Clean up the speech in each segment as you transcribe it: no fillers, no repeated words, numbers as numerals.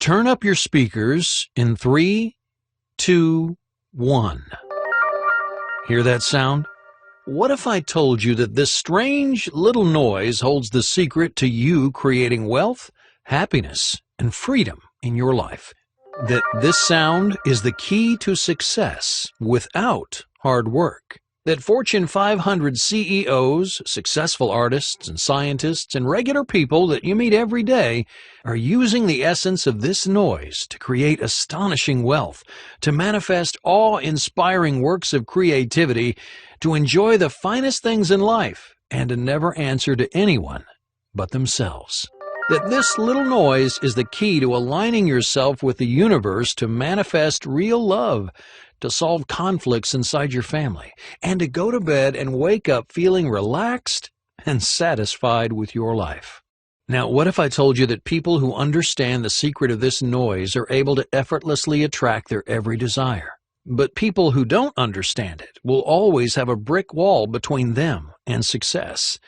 Turn up your speakers in 3, 2, 1. Hear that sound? What if I told you that this strange little noise holds the secret to you creating wealth, happiness, and freedom in your life? That this sound is the key to success without hard work. That Fortune 500 CEOs, successful artists and scientists, and regular people that you meet every day are using the essence of this noise to create astonishing wealth, to manifest awe-inspiring works of creativity, to enjoy the finest things in life, and to never answer to anyone but themselves. That this little noise is the key to aligning yourself with the universe to manifest real love, to solve conflicts inside your family, and to go to bed and wake up feeling relaxed and satisfied with your life. Now, what if I told you that people who understand the secret of this noise are able to effortlessly attract their every desire? But people who don't understand it will always have a brick wall between them and success.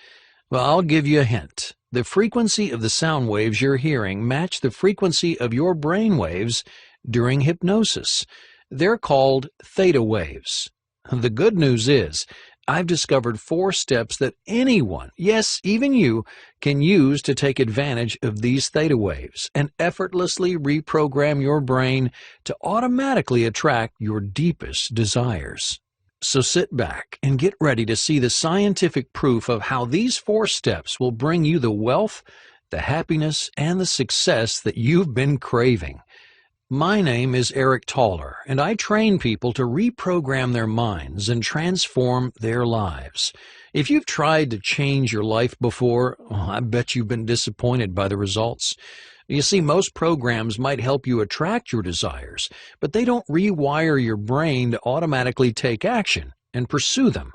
Well, I'll give you a hint. The frequency of the sound waves you're hearing match the frequency of your brain waves during hypnosis. They're called theta waves. The good news is, I've discovered 4 steps that anyone, yes, even you, can use to take advantage of these theta waves and effortlessly reprogram your brain to automatically attract your deepest desires. So sit back and get ready to see the scientific proof of how these 4 steps will bring you the wealth, the happiness, and the success that you've been craving. My name is Eric Toller, and I train people to reprogram their minds and transform their lives. If you've tried to change your life before, I bet you've been disappointed by the results. You see, most programs might help you attract your desires, but they don't rewire your brain to automatically take action and pursue them.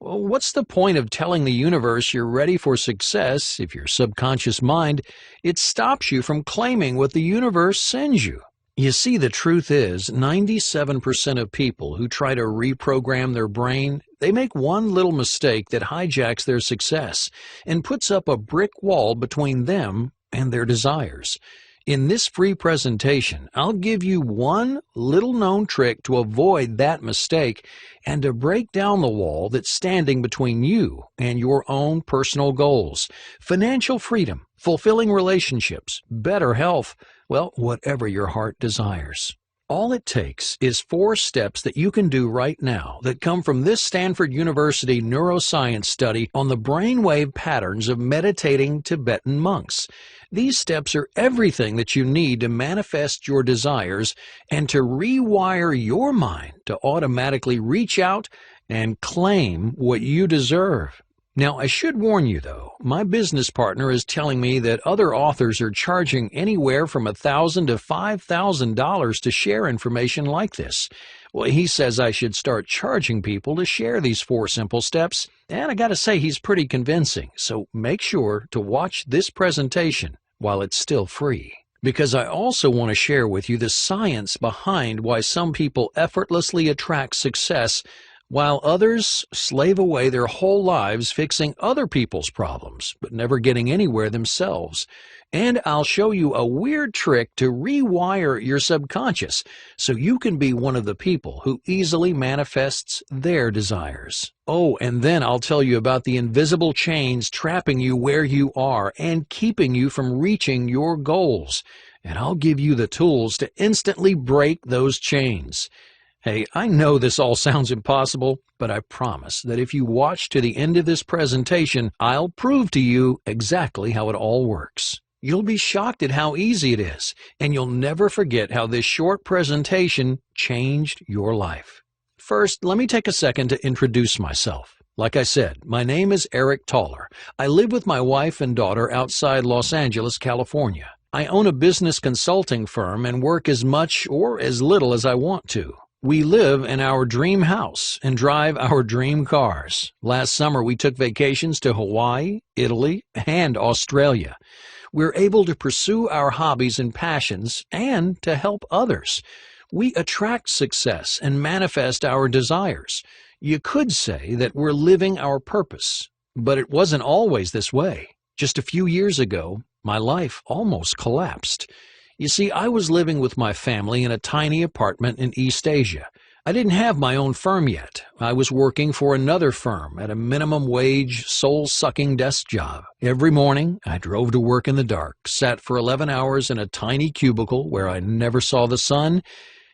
Well, what's the point of telling the universe you're ready for success if your subconscious mind, it stops you from claiming what the universe sends you? You see, the truth is, 97% of people who try to reprogram their brain, they make one little mistake that hijacks their success and puts up a brick wall between them and their desires. In this free presentation, I'll give you one little known trick to avoid that mistake and to break down the wall that's standing between you and your own personal goals. Financial freedom, fulfilling relationships, better health, well, whatever your heart desires. All it takes is 4 steps that you can do right now that come from this Stanford University neuroscience study on the brainwave patterns of meditating Tibetan monks. These steps are everything that you need to manifest your desires and to rewire your mind to automatically reach out and claim what you deserve. Now, I should warn you, though, my business partner is telling me that other authors are charging anywhere from $1,000 to $5,000 to share information like this. Well, he says I should start charging people to share these 4 simple steps, and I gotta say he's pretty convincing, so make sure to watch this presentation while it's still free. Because I also want to share with you the science behind why some people effortlessly attract success while others slave away their whole lives fixing other people's problems, but never getting anywhere themselves. And I'll show you a weird trick to rewire your subconscious so you can be one of the people who easily manifests their desires. Oh, and then I'll tell you about the invisible chains trapping you where you are and keeping you from reaching your goals. And I'll give you the tools to instantly break those chains. Hey, I know this all sounds impossible, but I promise that if you watch to the end of this presentation, I'll prove to you exactly how it all works. You'll be shocked at how easy it is, and you'll never forget how this short presentation changed your life. First, let me take a second to introduce myself. Like I said, my name is Eric Toller. I live with my wife and daughter outside Los Angeles, California. I own a business consulting firm and work as much or as little as I want to. We live in our dream house and drive our dream cars. Last summer, we took vacations to Hawaii, Italy, and Australia. We're able to pursue our hobbies and passions and to help others. We attract success and manifest our desires. You could say that we're living our purpose, but it wasn't always this way. Just a few years ago, my life almost collapsed. You see, I was living with my family in a tiny apartment in East Asia. I didn't have my own firm yet. I was working for another firm at a minimum wage, soul-sucking desk job. Every morning, I drove to work in the dark, sat for 11 hours in a tiny cubicle where I never saw the sun,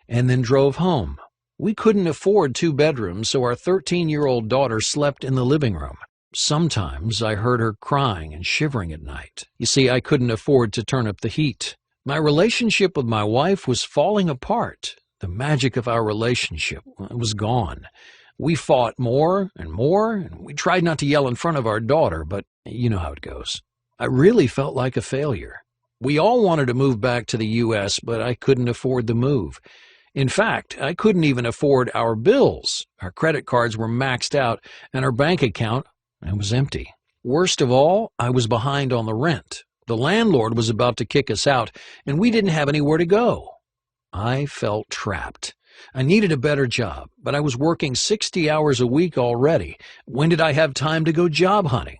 and then drove home. We couldn't afford 2 bedrooms, so our 13-year-old daughter slept in the living room. Sometimes I heard her crying and shivering at night. You see, I couldn't afford to turn up the heat. My relationship with my wife was falling apart. The magic of our relationship was gone. We fought more, and we tried not to yell in front of our daughter, but you know how it goes. I really felt like a failure. We all wanted to move back to the U.S., but I couldn't afford the move. In fact, I couldn't even afford our bills. Our credit cards were maxed out, and our bank account was empty. Worst of all, I was behind on the rent. The landlord was about to kick us out, and we didn't have anywhere to go. I felt trapped. I needed a better job, but I was working 60 hours a week already. When did I have time to go job hunting?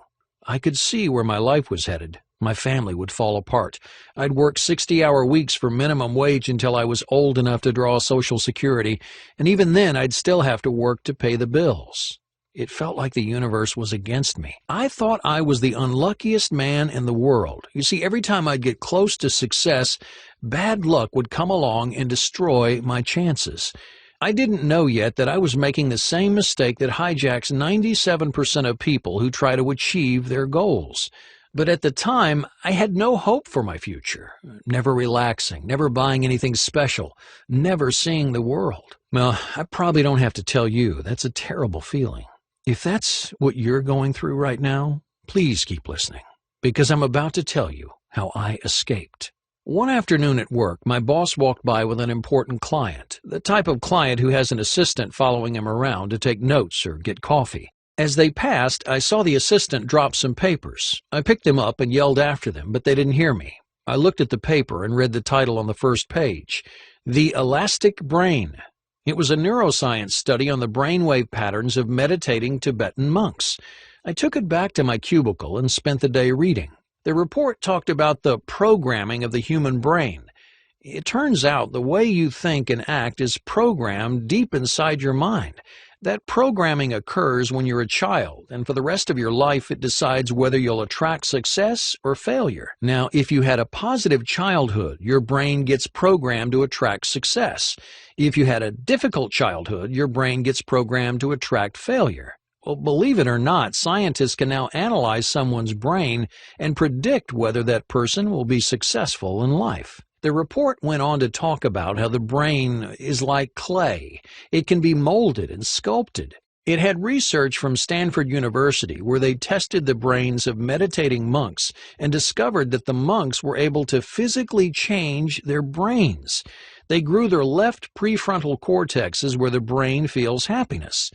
I could see where my life was headed. My family would fall apart. I'd work 60-hour weeks for minimum wage until I was old enough to draw Social Security, and even then I'd still have to work to pay the bills. It felt like the universe was against me. I thought I was the unluckiest man in the world. You see, every time I'd get close to success, bad luck would come along and destroy my chances. I didn't know yet that I was making the same mistake that hijacks 97% of people who try to achieve their goals. But at the time, I had no hope for my future. Never relaxing, never buying anything special, never seeing the world. Well, I probably don't have to tell you, that's a terrible feeling. If that's what you're going through right now, please keep listening, because I'm about to tell you how I escaped. One afternoon at work, my boss walked by with an important client, the type of client who has an assistant following him around to take notes or get coffee. As they passed, I saw the assistant drop some papers. I picked them up and yelled after them, but they didn't hear me. I looked at the paper and read the title on the first page, The Elastic Brain. It was a neuroscience study on the brainwave patterns of meditating Tibetan monks. I took it back to my cubicle and spent the day reading. The report talked about the programming of the human brain. It turns out the way you think and act is programmed deep inside your mind. That programming occurs when you're a child, and for the rest of your life it decides whether you'll attract success or failure. Now, if you had a positive childhood, your brain gets programmed to attract success. If you had a difficult childhood, your brain gets programmed to attract failure. Well, believe it or not, scientists can now analyze someone's brain and predict whether that person will be successful in life. The report went on to talk about how the brain is like clay. It can be molded and sculpted. It had research from Stanford University where they tested the brains of meditating monks and discovered that the monks were able to physically change their brains. They grew their left prefrontal cortexes where the brain feels happiness.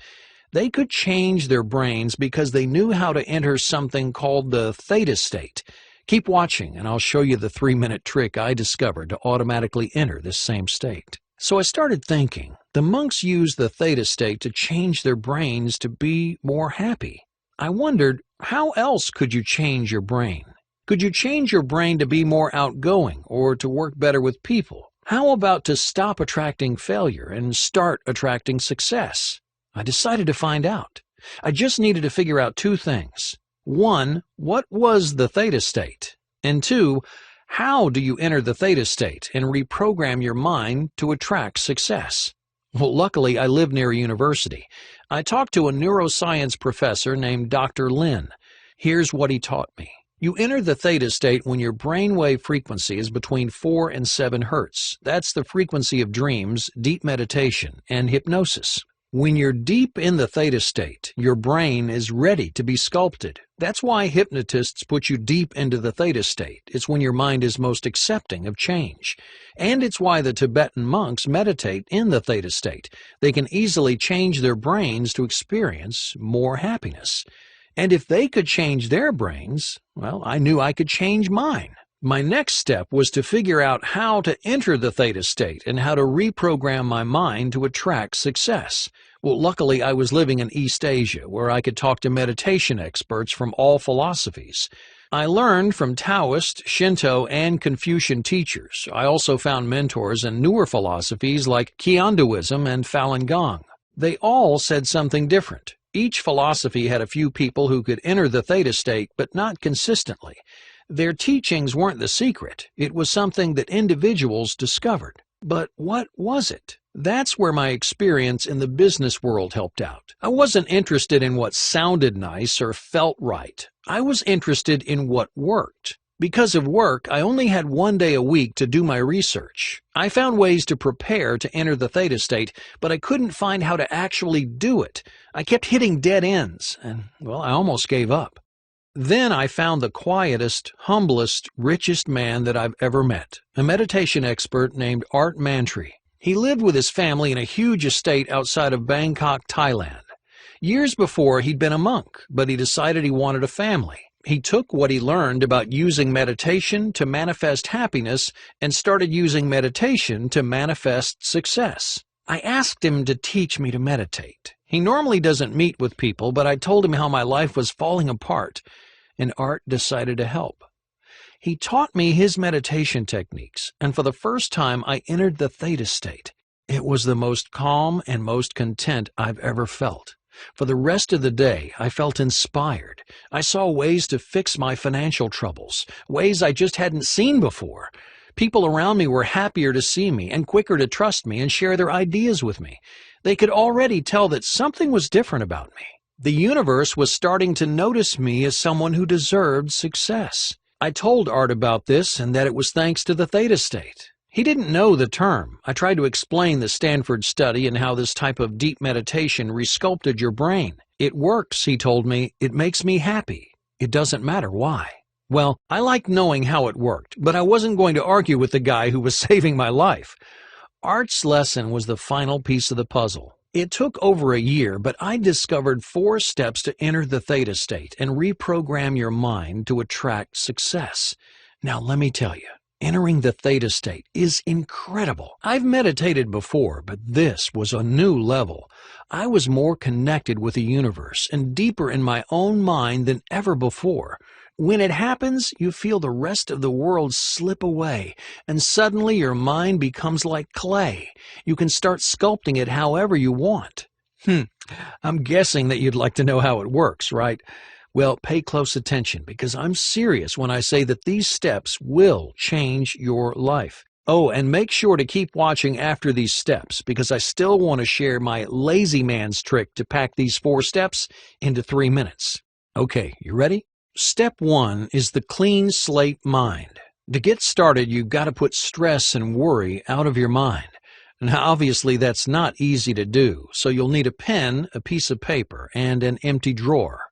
They could change their brains because they knew how to enter something called the theta state. Keep watching, and I'll show you the 3-minute trick I discovered to automatically enter this same state. So I started thinking, the monks used the theta state to change their brains to be more happy. I wondered, how else could you change your brain? Could you change your brain to be more outgoing or to work better with people? How about to stop attracting failure and start attracting success? I decided to find out. I just needed to figure out 2 things. 1, what was the theta state? And 2, how do you enter the theta state and reprogram your mind to attract success? Well, luckily, I live near a university. I talked to a neuroscience professor named Dr. Lin. Here's what he taught me. You enter the theta state when your brainwave frequency is between 4 and 7 hertz. That's the frequency of dreams, deep meditation, and hypnosis. When you're deep in the theta state, your brain is ready to be sculpted. That's why hypnotists put you deep into the theta state. It's when your mind is most accepting of change. And it's why the Tibetan monks meditate in the theta state. They can easily change their brains to experience more happiness. And if they could change their brains, well, I knew I could change mine. My next step was to figure out how to enter the theta state and how to reprogram my mind to attract success. Well, luckily, I was living in East Asia, where I could talk to meditation experts from all philosophies. I learned from Taoist, Shinto, and Confucian teachers. I also found mentors in newer philosophies like Qianduism and Falun Gong. They all said something different. Each philosophy had a few people who could enter the theta state, but not consistently. Their teachings weren't the secret. It was something that individuals discovered. But what was it? That's where my experience in the business world helped out. I wasn't interested in what sounded nice or felt right. I was interested in what worked. Because of work, I only had 1 day a week to do my research. I found ways to prepare to enter the theta state, but I couldn't find how to actually do it. I kept hitting dead ends, and, well, I almost gave up. Then I found the quietest, humblest, richest man that I've ever met, a meditation expert named Art Mantri. He lived with his family in a huge estate outside of Bangkok, Thailand. Years before, he'd been a monk, but he decided he wanted a family. He took what he learned about using meditation to manifest happiness and started using meditation to manifest success. I asked him to teach me to meditate. He normally doesn't meet with people, but I told him how my life was falling apart, and Art decided to help. He taught me his meditation techniques, and for the first time I entered the theta state. It was the most calm and most content I've ever felt. For the rest of the day, I felt inspired. I saw ways to fix my financial troubles, ways I just hadn't seen before. People around me were happier to see me and quicker to trust me and share their ideas with me. They could already tell that something was different about me. The universe was starting to notice me as someone who deserved success. I told Art about this and that it was thanks to the theta state. He didn't know the term. I tried to explain the Stanford study and how this type of deep meditation resculpted your brain. It works, he told me. It makes me happy. It doesn't matter why. Well, I liked knowing how it worked, but I wasn't going to argue with the guy who was saving my life. Art's lesson was the final piece of the puzzle. It took over a year, but I discovered 4 steps to enter the theta state and reprogram your mind to attract success. Now, let me tell you, entering the theta state is incredible. I've meditated before, but this was a new level. I was more connected with the universe and deeper in my own mind than ever before. When it happens, you feel the rest of the world slip away, and suddenly your mind becomes like clay. You can start sculpting it however you want. I'm guessing that you'd like to know how it works, right? Well, pay close attention, because I'm serious when I say that these steps will change your life. Oh, and make sure to keep watching after these steps, because I still want to share my lazy man's trick to pack these 4 steps into 3 minutes. Okay, you ready? Step 1 is the clean slate mind. To get started, you've got to put stress and worry out of your mind. Now, obviously, that's not easy to do, so you'll need a pen, a piece of paper, and an empty drawer.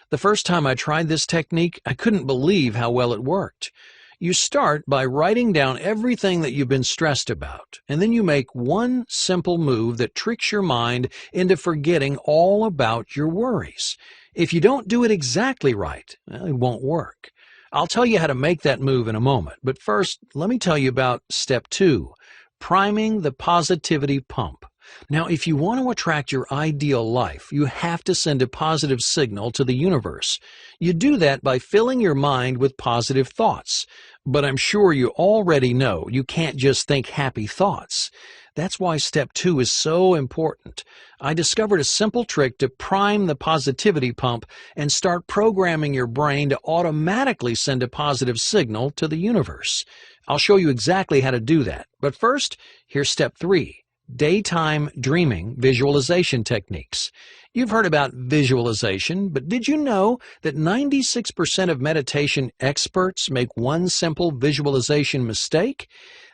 The first time I tried this technique, I couldn't believe how well it worked. You start by writing down everything that you've been stressed about, and then you make one simple move that tricks your mind into forgetting all about your worries. If you don't do it exactly right, well, it won't work. I'll tell you how to make that move in a moment, but first, let me tell you about step 2, priming the positivity pump. Now, if you want to attract your ideal life, you have to send a positive signal to the universe. You do that by filling your mind with positive thoughts. But I'm sure you already know you can't just think happy thoughts. That's why step 2 is so important. I discovered a simple trick to prime the positivity pump and start programming your brain to automatically send a positive signal to the universe. I'll show you exactly how to do that. But first, here's step 3. Daytime dreaming visualization techniques. You've heard about visualization, but did you know that 96% of meditation experts make one simple visualization mistake?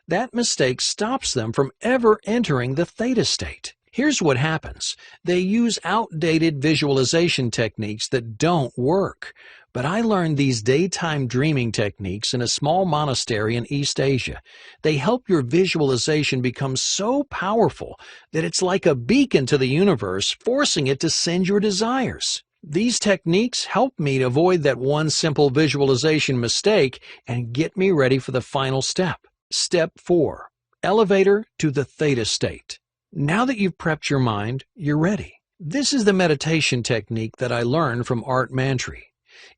That mistake stops them from ever entering the theta state. Here's what happens. They use outdated visualization techniques that don't work. But I learned these daytime dreaming techniques in a small monastery in East Asia. They help your visualization become so powerful that it's like a beacon to the universe, forcing it to send your desires. These techniques help me to avoid that one simple visualization mistake and get me ready for the final step. Step 4. Elevator to the theta state. Now that you've prepped your mind, you're ready. This is the meditation technique that I learned from Art Mantri.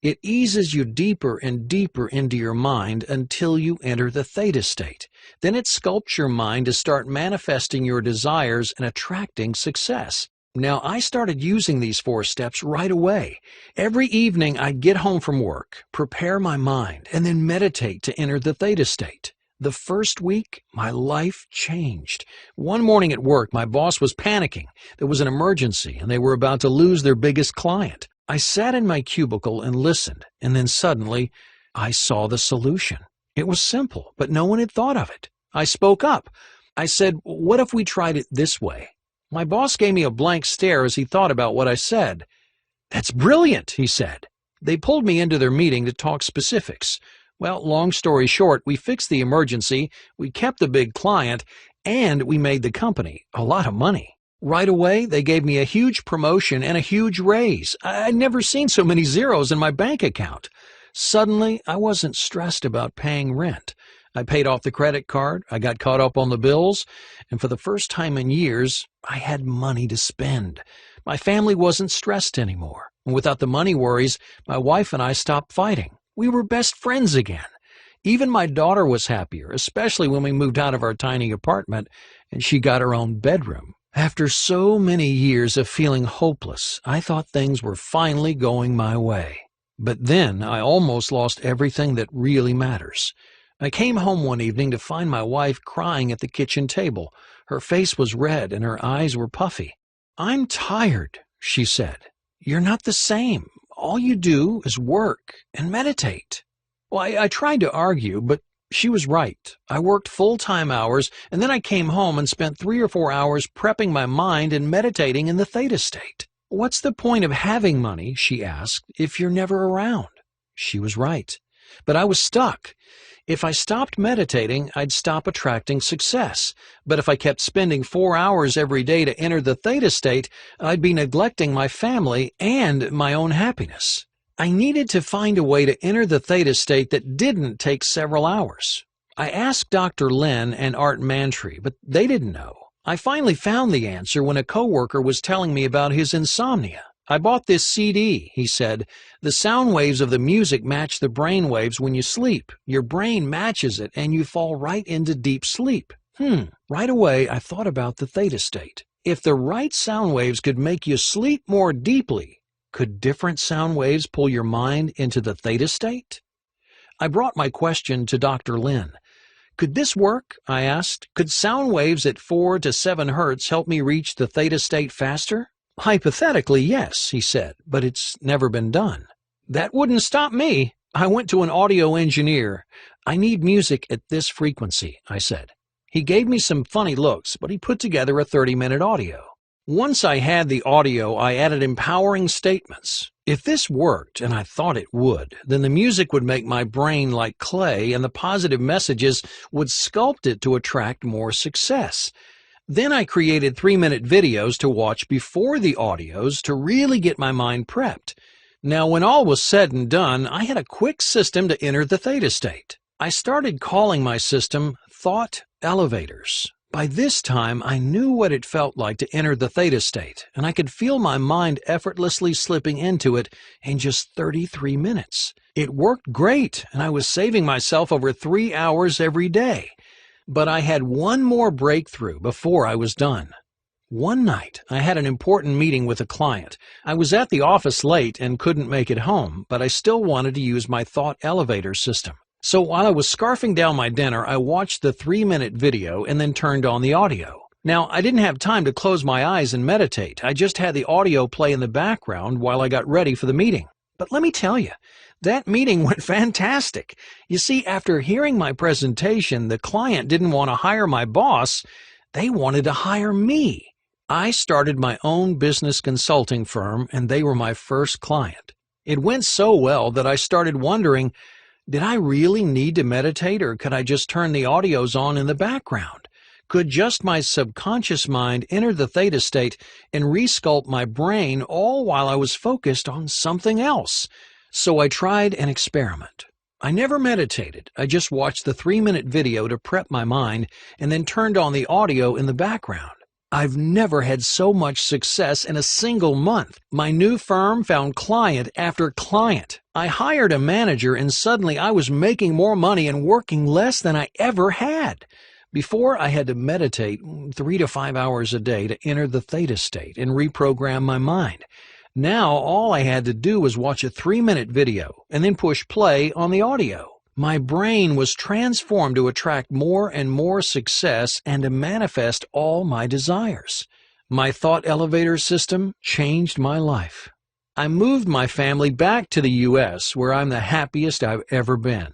It eases you deeper and deeper into your mind until you enter the theta state. Then it sculpts your mind to start manifesting your desires and attracting success. Now, I started using these 4 steps right away. Every evening I'd get home from work, prepare my mind, and then meditate to enter the theta state. The first week, my life changed. One morning at work, my boss was panicking. There was an emergency, and they were about to lose their biggest client. I sat in my cubicle and listened, and then suddenly, I saw the solution. It was simple, but no one had thought of it. I spoke up. I said, "What if we tried it this way?" My boss gave me a blank stare as he thought about what I said. "That's brilliant," he said. They pulled me into their meeting to talk specifics. Well, long story short, we fixed the emergency, we kept the big client, and we made the company a lot of money. Right away, they gave me a huge promotion and a huge raise. I'd never seen so many zeros in my bank account. Suddenly, I wasn't stressed about paying rent. I paid off the credit card, I got caught up on the bills, and for the first time in years, I had money to spend. My family wasn't stressed anymore. And without the money worries, my wife and I stopped fighting. We were best friends again. Even my daughter was happier, especially when we moved out of our tiny apartment and she got her own bedroom. After so many years of feeling hopeless, I thought things were finally going my way. But then I almost lost everything that really matters. I came home one evening to find my wife crying at the kitchen table. Her face was red and her eyes were puffy. "I'm tired," she said. "You're not the same. All you do is work and meditate." Well, I tried to argue, but she was right. I worked full-time hours, and then I came home and spent 3 or 4 hours prepping my mind and meditating in the theta state. "What's the point of having money," she asked, "if you're never around?" She was right. But I was stuck. If I stopped meditating, I'd stop attracting success. But if I kept spending 4 hours every day to enter the theta state, I'd be neglecting my family and my own happiness. I needed to find a way to enter the theta state that didn't take several hours. I asked Dr. Lin and Art Mantry, but they didn't know. I finally found the answer when a coworker was telling me about his insomnia. "I bought this CD," he said. "The sound waves of the music match the brain waves when you sleep. Your brain matches it and you fall right into deep sleep." Right away, I thought about the theta state. If the right sound waves could make you sleep more deeply, could different sound waves pull your mind into the theta state? I brought my question to Dr. Lin. "Could this work?" I asked. "Could sound waves at 4 to 7 hertz help me reach the theta state faster?" "Hypothetically, yes," he said, "but it's never been done." That wouldn't stop me. I went to an audio engineer. "I need music at this frequency," I said. He gave me some funny looks, but he put together a 30-minute audio. Once I had the audio, I added empowering statements. If this worked, and I thought it would, then the music would make my brain like clay, and the positive messages would sculpt it to attract more success. Then I created 3-minute videos to watch before the audios to really get my mind prepped. Now, when all was said and done, I had a quick system to enter the theta state. I started calling my system Thought Elevators. By this time, I knew what it felt like to enter the theta state, and I could feel my mind effortlessly slipping into it in just 33 minutes. It worked great, and I was saving myself over 3 hours every day. But I had one more breakthrough before I was done. One night, I had an important meeting with a client. I was at the office late and couldn't make it home, but I still wanted to use my thought elevator system. So while I was scarfing down my dinner, I watched the 3-minute video and then turned on the audio. Now, I didn't have time to close my eyes and meditate. I just had the audio play in the background while I got ready for the meeting. But let me tell you, that meeting went fantastic. You see, after hearing my presentation, the client didn't want to hire my boss. They wanted to hire me. I started my own business consulting firm, and they were my first client. It went so well that I started wondering, did I really need to meditate, or could I just turn the audios on in the background? Could just my subconscious mind enter the theta state and resculpt my brain all while I was focused on something else? So I tried an experiment. I never meditated. I just watched the 3-minute video to prep my mind and then turned on the audio in the background. I've never had so much success in a single month. My new firm found client after client. I hired a manager and suddenly I was making more money and working less than I ever had. Before, I had to meditate 3 to 5 hours a day to enter the theta state and reprogram my mind. Now, all I had to do was watch a 3-minute video and then push play on the audio. My brain was transformed to attract more and more success and to manifest all my desires. My thought elevator system changed my life. I moved my family back to the U.S., where I'm the happiest I've ever been.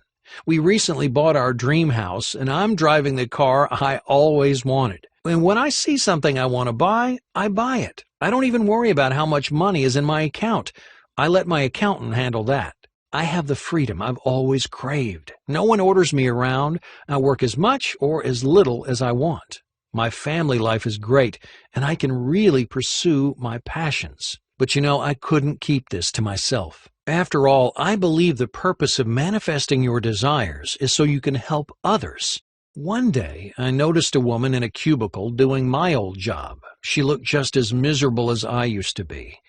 We recently bought our dream house, and I'm driving the car I always wanted. And when I see something I want to buy, I buy it. I don't even worry about how much money is in my account. I let my accountant handle that. I have the freedom I've always craved. No one orders me around. I work as much or as little as I want. My family life is great, and I can really pursue my passions. But I couldn't keep this to myself. After all, I believe the purpose of manifesting your desires is so you can help others. One day, I noticed a woman in a cubicle doing my old job. She looked just as miserable as I used to be.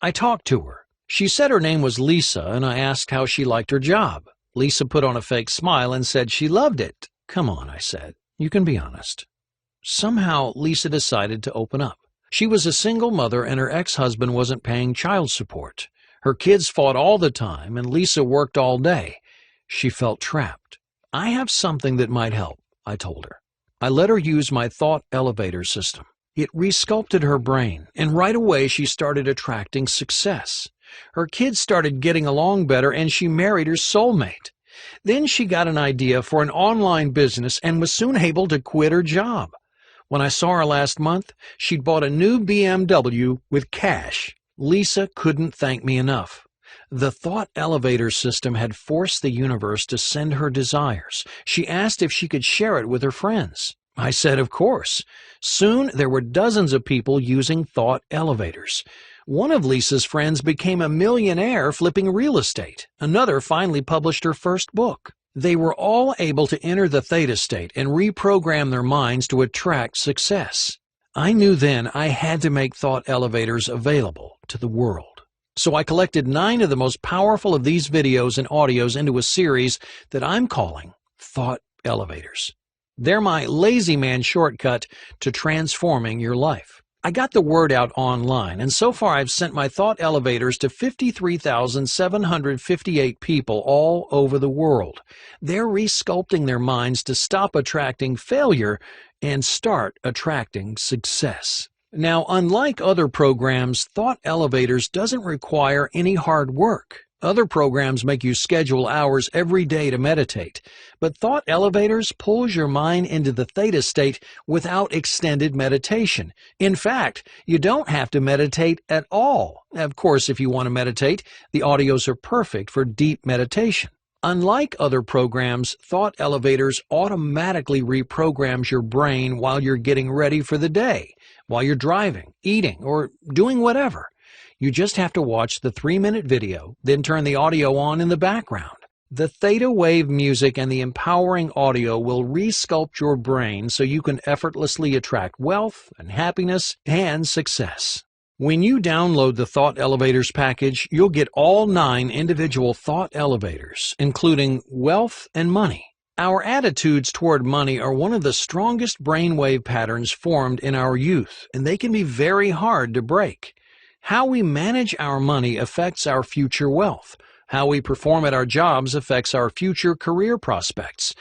I talked to her. She said her name was Lisa, and I asked how she liked her job. Lisa put on a fake smile and said she loved it. Come on, I said. You can be honest. Somehow, Lisa decided to open up. She was a single mother, and her ex-husband wasn't paying child support. Her kids fought all the time, and Lisa worked all day. She felt trapped. I have something that might help, I told her. I let her use my thought elevator system. It resculpted her brain, and right away she started attracting success. Her kids started getting along better, and she married her soulmate. Then she got an idea for an online business and was soon able to quit her job. When I saw her last month, she'd bought a new BMW with cash. Lisa couldn't thank me enough. The thought elevator system had forced the universe to send her desires. She asked if she could share it with her friends. I said, of course. Soon there were dozens of people using thought elevators. One of Lisa's friends became a millionaire flipping real estate. Another finally published her first book. They were all able to enter the theta state and reprogram their minds to attract success. I knew then I had to make thought elevators available to the world. So I collected 9 of the most powerful of these videos and audios into a series that I'm calling Thought Elevators. They're my lazy man shortcut to transforming your life. I got the word out online, and so far I've sent my thought elevators to 53,758 people all over the world. They're resculpting their minds to stop attracting failure and start attracting success. Now, unlike other programs, Thought Elevators doesn't require any hard work. Other programs make you schedule hours every day to meditate, but Thought Elevators pulls your mind into the theta state without extended meditation. In fact, you don't have to meditate at all. Of course, if you want to meditate, the audios are perfect for deep meditation. Unlike other programs, Thought Elevators automatically reprograms your brain while you're getting ready for the day, while you're driving, eating, or doing whatever. You just have to watch the 3-minute video, then turn the audio on in the background. The theta wave music and the empowering audio will resculpt your brain so you can effortlessly attract wealth and happiness and success. When you download the Thought Elevators package, you'll get all 9 individual thought elevators, including wealth and money. Our attitudes toward money are one of the strongest brainwave patterns formed in our youth, and they can be very hard to break. How we manage our money affects our future wealth. How we perform at our jobs affects our future career prospects.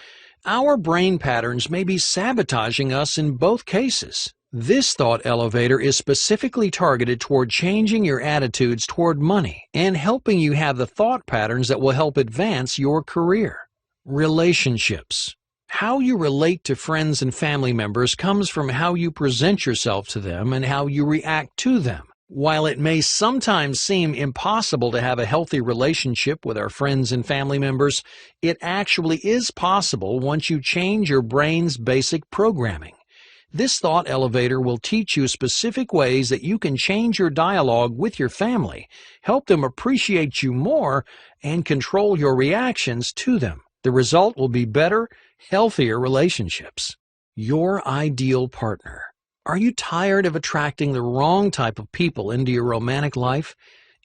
Our brain patterns may be sabotaging us in both cases. This thought elevator is specifically targeted toward changing your attitudes toward money and helping you have the thought patterns that will help advance your career. Relationships. How you relate to friends and family members comes from how you present yourself to them and how you react to them. While it may sometimes seem impossible to have a healthy relationship with our friends and family members, it actually is possible once you change your brain's basic programming. This thought elevator will teach you specific ways that you can change your dialogue with your family, help them appreciate you more, and control your reactions to them. The result will be better, healthier relationships. Your ideal partner. Are you tired of attracting the wrong type of people into your romantic life?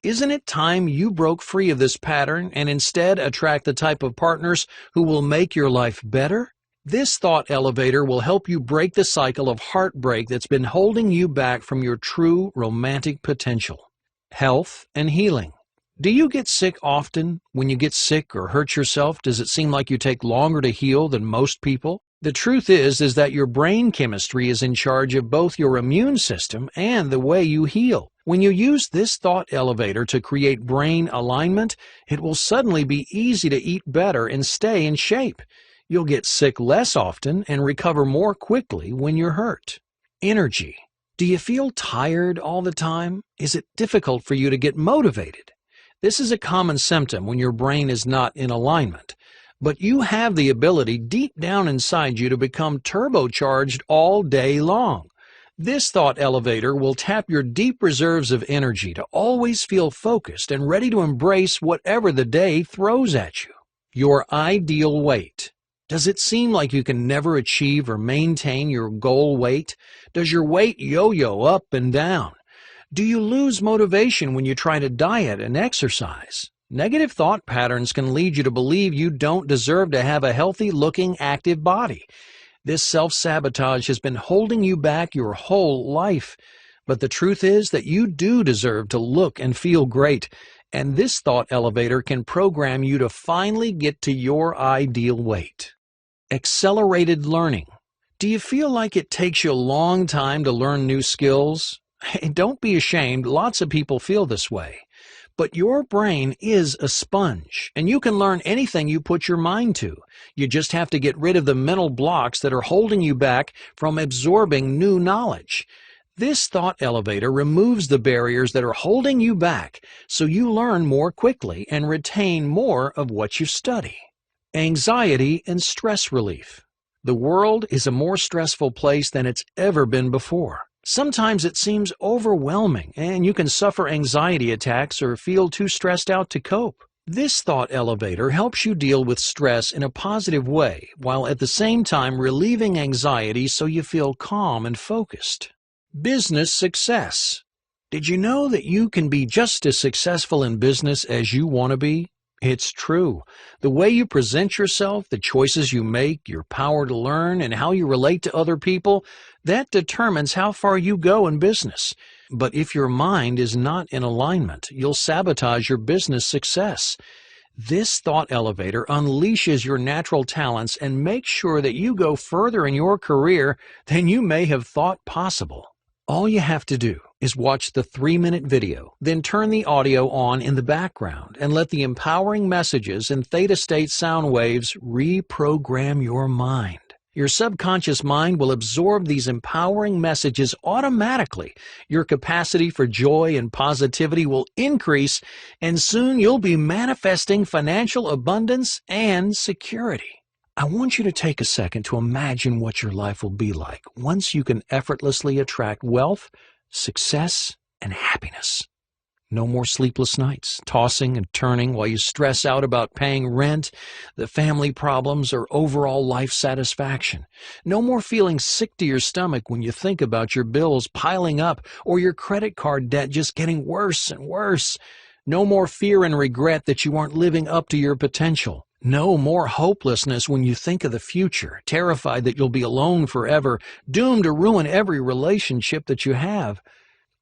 Isn't it time you broke free of this pattern and instead attract the type of partners who will make your life better? This thought elevator will help you break the cycle of heartbreak that's been holding you back from your true romantic potential. Health and healing. Do you get sick often? When you get sick or hurt yourself, does it seem like you take longer to heal than most people? The truth is that your brain chemistry is in charge of both your immune system and the way you heal. When you use this thought elevator to create brain alignment, it will suddenly be easy to eat better and stay in shape. You'll get sick less often and recover more quickly when you're hurt. Energy. Do you feel tired all the time? Is it difficult for you to get motivated? This is a common symptom when your brain is not in alignment. But you have the ability deep down inside you to become turbocharged all day long. This thought elevator will tap your deep reserves of energy to always feel focused and ready to embrace whatever the day throws at you. Your ideal weight. Does it seem like you can never achieve or maintain your goal weight? Does your weight yo-yo up and down? Do you lose motivation when you try to diet and exercise? Negative thought patterns can lead you to believe you don't deserve to have a healthy-looking, active body. This self-sabotage has been holding you back your whole life. But the truth is that you do deserve to look and feel great, and this thought elevator can program you to finally get to your ideal weight. Accelerated learning. Do you feel like it takes you a long time to learn new skills? Hey, don't be ashamed, lots of people feel this way. But your brain is a sponge, and you can learn anything you put your mind to. You just have to get rid of the mental blocks that are holding you back from absorbing new knowledge. This thought elevator removes the barriers that are holding you back, so you learn more quickly and retain more of what you study. Anxiety and stress relief. The world is a more stressful place than it's ever been before. Sometimes it seems overwhelming, and you can suffer anxiety attacks or feel too stressed out to cope. This thought elevator helps you deal with stress in a positive way, while at the same time relieving anxiety so you feel calm and focused. Business success. Did you know that you can be just as successful in business as you want to be? It's true. The way you present yourself, the choices you make, your power to learn, and how you relate to other people, that determines how far you go in business. But if your mind is not in alignment, you'll sabotage your business success. This thought elevator unleashes your natural talents and makes sure that you go further in your career than you may have thought possible. All you have to do is watch the 3-minute video, then turn the audio on in the background and let the empowering messages and theta state sound waves reprogram your mind. Your subconscious mind will absorb these empowering messages automatically. Your capacity for joy and positivity will increase, and soon you'll be manifesting financial abundance and security. I want you to take a second to imagine what your life will be like once you can effortlessly attract wealth, success, and happiness. No more sleepless nights, tossing and turning while you stress out about paying rent, the family problems, or overall life satisfaction. No more feeling sick to your stomach when you think about your bills piling up or your credit card debt just getting worse and worse. No more fear and regret that you aren't living up to your potential. No more hopelessness when you think of the future, terrified that you'll be alone forever, doomed to ruin every relationship that you have.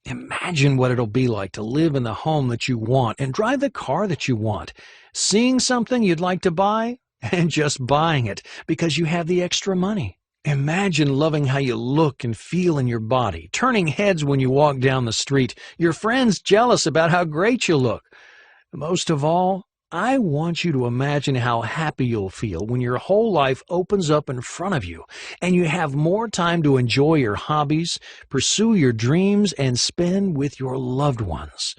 Imagine what it'll be like to live in the home that you want and drive the car that you want, seeing something you'd like to buy and just buying it because you have the extra money. Imagine loving how you look and feel in your body, turning heads when you walk down the street, your friends jealous about how great you look. Most of all, I want you to imagine how happy you'll feel when your whole life opens up in front of you and you have more time to enjoy your hobbies, pursue your dreams, and spend with your loved ones.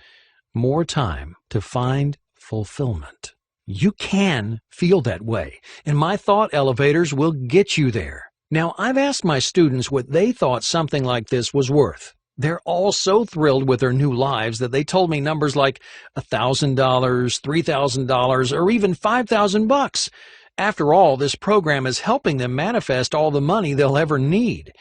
More time to find fulfillment. You can feel that way, and my thought elevators will get you there. Now, I've asked my students what they thought something like this was worth. They're all so thrilled with their new lives that they told me numbers like $1,000, $3,000, or even $5,000. After all, this program is helping them manifest all the money they'll ever need.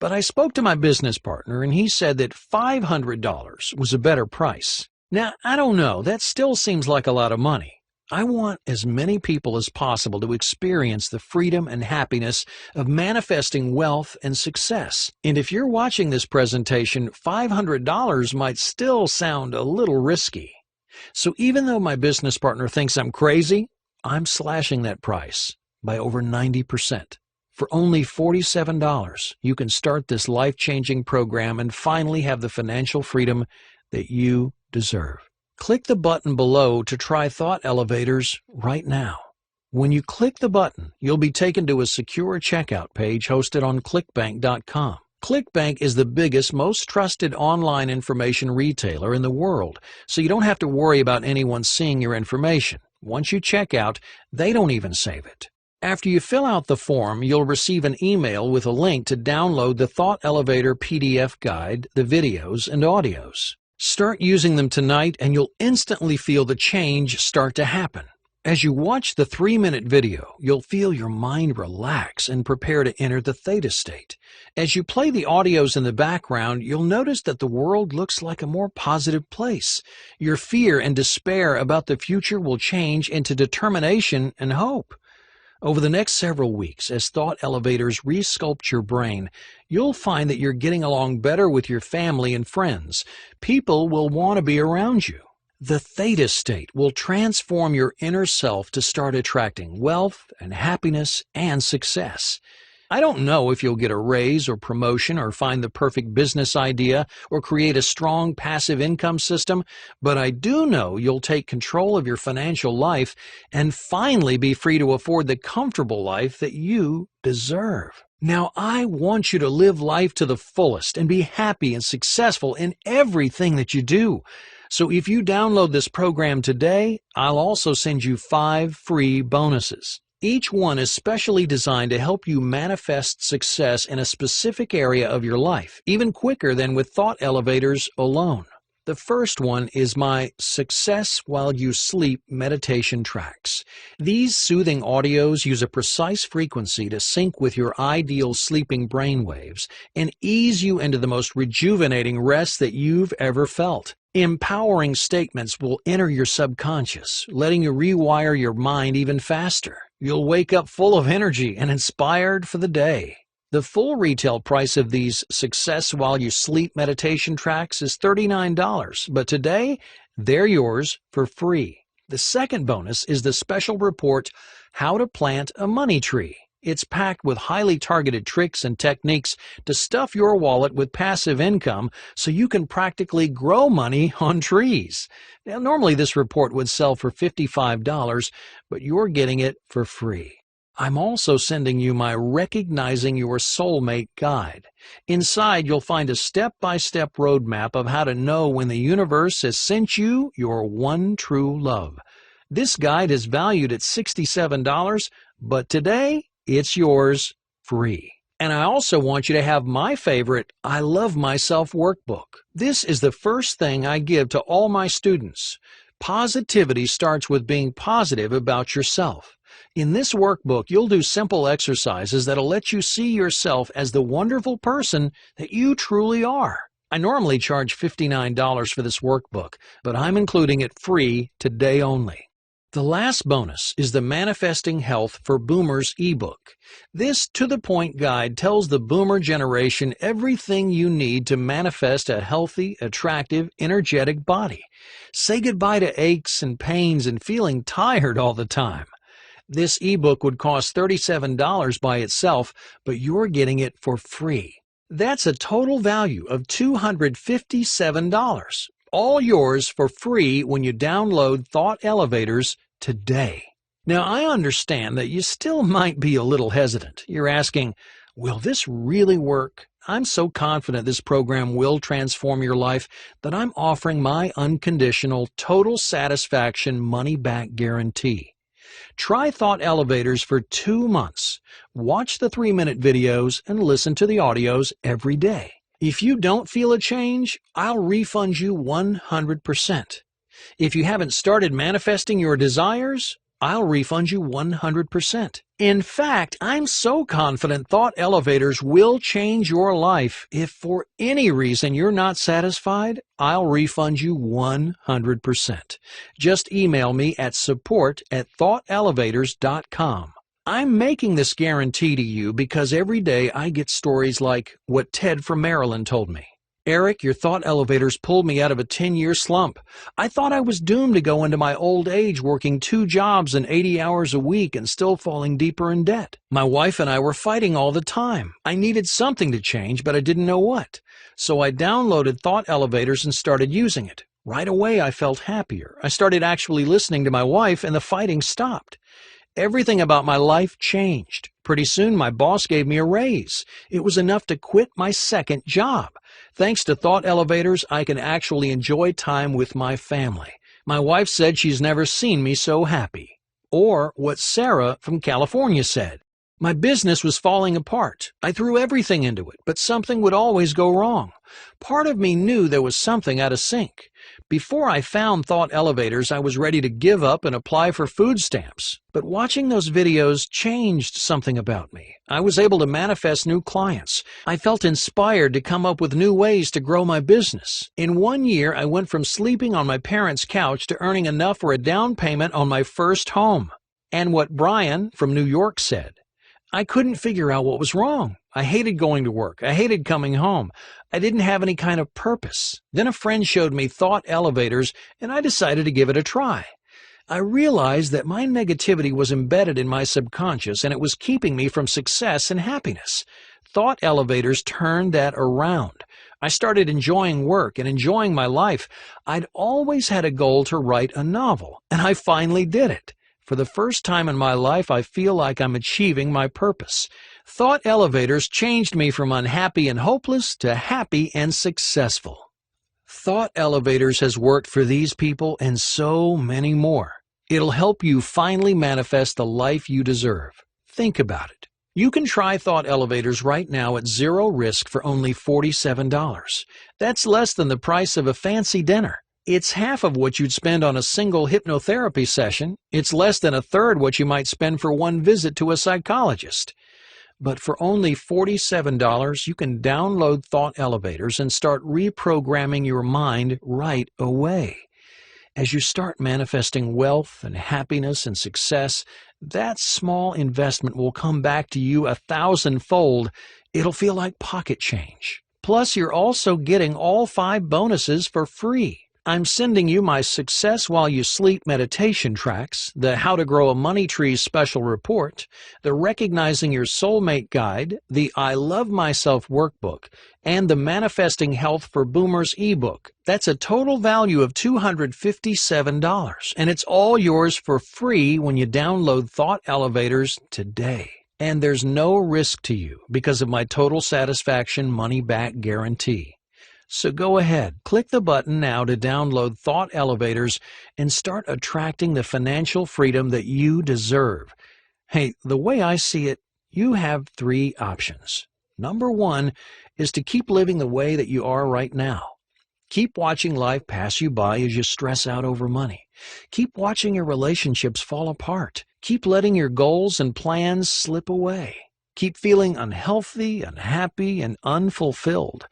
But I spoke to my business partner and he said that $500 was a better price. Now, I don't know, that still seems like a lot of money. I want as many people as possible to experience the freedom and happiness of manifesting wealth and success. And if you're watching this presentation, $500 might still sound a little risky. So even though my business partner thinks I'm crazy, I'm slashing that price by over 90%. For only $47, you can start this life-changing program and finally have the financial freedom that you deserve. Click the button below to try Thought Elevators right now. When you click the button, you'll be taken to a secure checkout page hosted on clickbank.com. ClickBank is the biggest, most trusted online information retailer in the world, so you don't have to worry about anyone seeing your information. Once you check out, they don't even save it. After you fill out the form, you'll receive an email with a link to download the Thought Elevator PDF guide, the videos, and audios. Start using them tonight and you'll instantly feel the change start to happen. As you watch the 3-minute video, you'll feel your mind relax and prepare to enter the theta state. As you play the audios in the background, you'll notice that the world looks like a more positive place. Your fear and despair about the future will change into determination and hope. Over the next several weeks, as Thought Elevators resculpt your brain, you'll find that you're getting along better with your family and friends. People will want to be around you. The theta state will transform your inner self to start attracting wealth and happiness and success. I don't know if you'll get a raise or promotion or find the perfect business idea or create a strong passive income system, but I do know you'll take control of your financial life and finally be free to afford the comfortable life that you deserve. Now, I want you to live life to the fullest and be happy and successful in everything that you do. So if you download this program today, I'll also send you 5 free bonuses. Each one is specially designed to help you manifest success in a specific area of your life, even quicker than with Thought Elevators alone. The first one is my Success While You Sleep meditation tracks. These soothing audios use a precise frequency to sync with your ideal sleeping brainwaves and ease you into the most rejuvenating rest that you've ever felt. Empowering statements will enter your subconscious, letting you rewire your mind even faster. You'll wake up full of energy and inspired for the day. The full retail price of these Success While You Sleep meditation tracks is $39, but today they're yours for free. The second bonus is the special report, How to Plant a Money Tree. It's packed with highly targeted tricks and techniques to stuff your wallet with passive income so you can practically grow money on trees. Now, normally this report would sell for $55, but you're getting it for free. I'm also sending you my Recognizing Your Soulmate guide. Inside, you'll find a step-by-step roadmap of how to know when the universe has sent you your one true love. This guide is valued at $67, but today, it's yours free. And I also want you to have my favorite I Love Myself workbook. This is the first thing I give to all my students. Positivity starts with being positive about yourself. In this workbook, you'll do simple exercises that'll let you see yourself as the wonderful person that you truly are. I normally charge $59 for this workbook, but I'm including it free today only. The last bonus is the Manifesting Health for Boomers ebook. This to-the-point guide tells the boomer generation everything you need to manifest a healthy, attractive, energetic body. Say goodbye to aches and pains and feeling tired all the time. This ebook would cost $37 by itself, but you're getting it for free. That's a total value of $257. All yours for free when you download Thought Elevators today. Now, I understand that you still might be a little hesitant. You're asking, will this really work? I'm so confident this program will transform your life that I'm offering my unconditional, total satisfaction money-back guarantee. Try Thought Elevators for 2 months. Watch the 3-minute videos and listen to the audios every day. If you don't feel a change, I'll refund you 100%. If you haven't started manifesting your desires, I'll refund you 100%. In fact, I'm so confident thought elevators will change your life. If for any reason you're not satisfied, I'll refund you 100%. Just email me at support@thoughtelevators.com. I'm making this guarantee to you because every day I get stories like what Ted from Maryland told me. Eric, your thought elevators pulled me out of a 10-year slump. I thought I was doomed to go into my old age working 2 jobs and 80 hours a week and still falling deeper in debt. My wife and I were fighting all the time. I needed something to change, but I didn't know what. So I downloaded Thought Elevators and started using it. Right away I felt happier. I started actually listening to my wife and the fighting stopped. Everything about my life changed. Pretty soon my boss gave me a raise. It was enough to quit my second job. Thanks to Thought Elevators, I can actually enjoy time with my family. My wife said she's never seen me so happy. Or what Sarah from California said. My business was falling apart. I threw everything into it, but something would always go wrong. Part of me knew there was something out of sync. Before I found Thought Elevators, I was ready to give up and apply for food stamps. But watching those videos changed something about me. I was able to manifest new clients. I felt inspired to come up with new ways to grow my business. In 1 year, I went from sleeping on my parents' couch to earning enough for a down payment on my first home. And what Brian from New York said. I couldn't figure out what was wrong. I hated going to work. I hated coming home. I didn't have any kind of purpose. Then a friend showed me Thought Elevators, and I decided to give it a try. I realized that my negativity was embedded in my subconscious, and it was keeping me from success and happiness. Thought Elevators turned that around. I started enjoying work and enjoying my life. I'd always had a goal to write a novel, and I finally did it. For the first time in my life, I feel like I'm achieving my purpose. Thought Elevators changed me from unhappy and hopeless to happy and successful. Thought Elevators has worked for these people and so many more. It'll help you finally manifest the life you deserve. Think about it. You can try Thought Elevators right now at zero risk for only $47. That's less than the price of a fancy dinner. It's half of what you'd spend on a single hypnotherapy session. It's less than a third what you might spend for one visit to a psychologist. But for only $47, you can download Thought Elevators and start reprogramming your mind right away. As you start manifesting wealth and happiness and success, that small investment will come back to you 1,000-fold. It'll feel like pocket change. Plus, you're also getting all 5 bonuses for free. I'm sending you my Success While You Sleep meditation tracks, the How to Grow a Money Tree special report, the Recognizing Your Soulmate guide, the I Love Myself workbook, and the Manifesting Health for Boomers ebook. That's a total value of $257, and it's all yours for free when you download Thought Elevators today. And there's no risk to you because of my total satisfaction money-back guarantee. So go ahead, click the button now to download Thought Elevators and start attracting the financial freedom that you deserve. Hey, the way I see it, you have 3 options. Number 1 is to keep living the way that you are right now. Keep watching life pass you by as you stress out over money. Keep watching your relationships fall apart. Keep letting your goals and plans slip away. Keep feeling unhealthy, unhappy, and unfulfilled.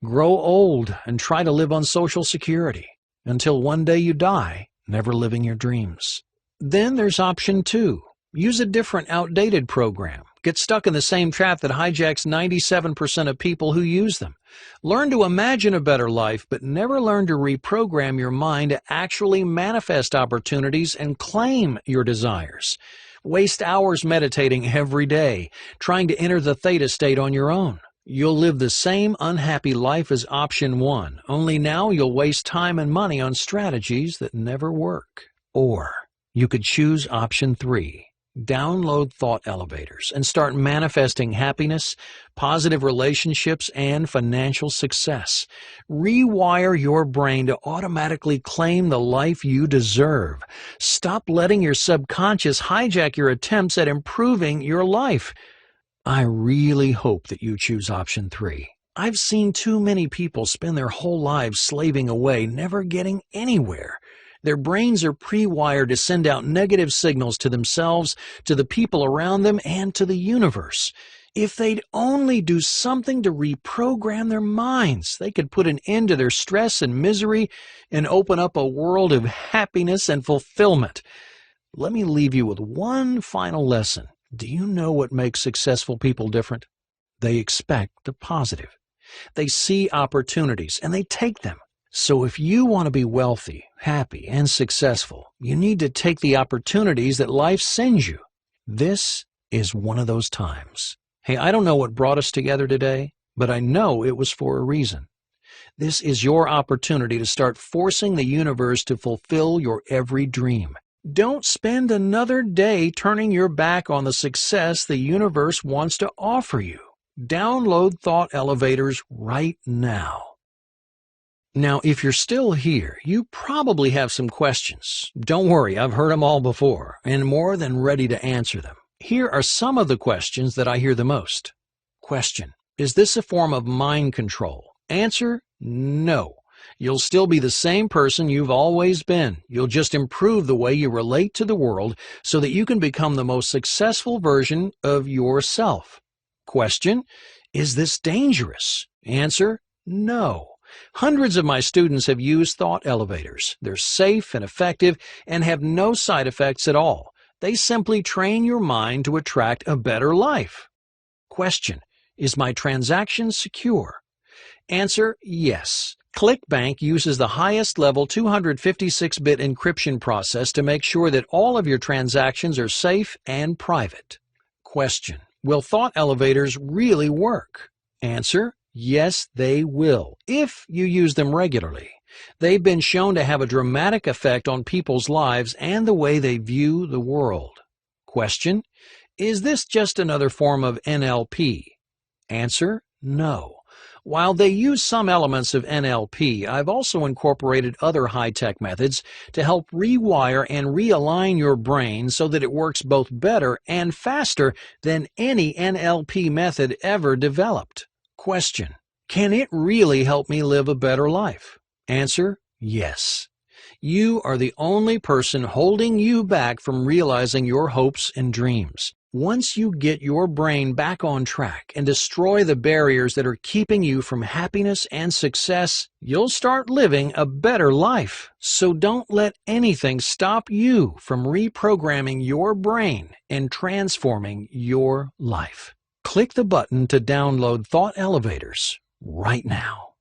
Grow old and try to live on Social Security until one day you die, never living your dreams. Then there's option 2. Use a different, outdated program. Get stuck in the same trap that hijacks 97% of people who use them. Learn to imagine a better life, but never learn to reprogram your mind to actually manifest opportunities and claim your desires. Waste hours meditating every day, trying to enter the theta state on your own. You'll live the same unhappy life as option 1, only now you'll waste time and money on strategies that never work. Or you could choose option 3. Download Thought Elevators and start manifesting happiness, positive relationships, and financial success. Rewire your brain to automatically claim the life you deserve. Stop letting your subconscious hijack your attempts at improving your life. I really hope that you choose option 3. I've seen too many people spend their whole lives slaving away, never getting anywhere. Their brains are pre-wired to send out negative signals to themselves, to the people around them, and to the universe. If they'd only do something to reprogram their minds, they could put an end to their stress and misery and open up a world of happiness and fulfillment. Let me leave you with one final lesson. Do you know what makes successful people different? They expect the positive. They see opportunities and they take them. So if you want to be wealthy, happy, and successful, you need to take the opportunities that life sends you. This is one of those times. Hey, I don't know what brought us together today, but I know it was for a reason. This is your opportunity to start forcing the universe to fulfill your every dream. Don't spend another day turning your back on the success the universe wants to offer you. Download Thought Elevators right now. Now, if you're still here, you probably have some questions. Don't worry, I've heard them all before, and more than ready to answer them. Here are some of the questions that I hear the most. Question: is this a form of mind control? Answer: no. You'll still be the same person you've always been. You'll just improve the way you relate to the world so that you can become the most successful version of yourself. Question: is this dangerous? Answer: no. Hundreds of my students have used thought elevators. They're safe and effective and have no side effects at all. They simply train your mind to attract a better life. Question: is my transaction secure? Answer: yes. ClickBank uses the highest level 256-bit encryption process to make sure that all of your transactions are safe and private. Question: will thought elevators really work? Answer: yes, they will, if you use them regularly. They've been shown to have a dramatic effect on people's lives and the way they view the world. Question: is this just another form of NLP? Answer: no. While they use some elements of NLP, I've also incorporated other high-tech methods to help rewire and realign your brain so that it works both better and faster than any NLP method ever developed. Question: can it really help me live a better life? Answer: yes. You are the only person holding you back from realizing your hopes and dreams. Once you get your brain back on track and destroy the barriers that are keeping you from happiness and success, you'll start living a better life. So don't let anything stop you from reprogramming your brain and transforming your life. Click the button to download Thought Elevators right now.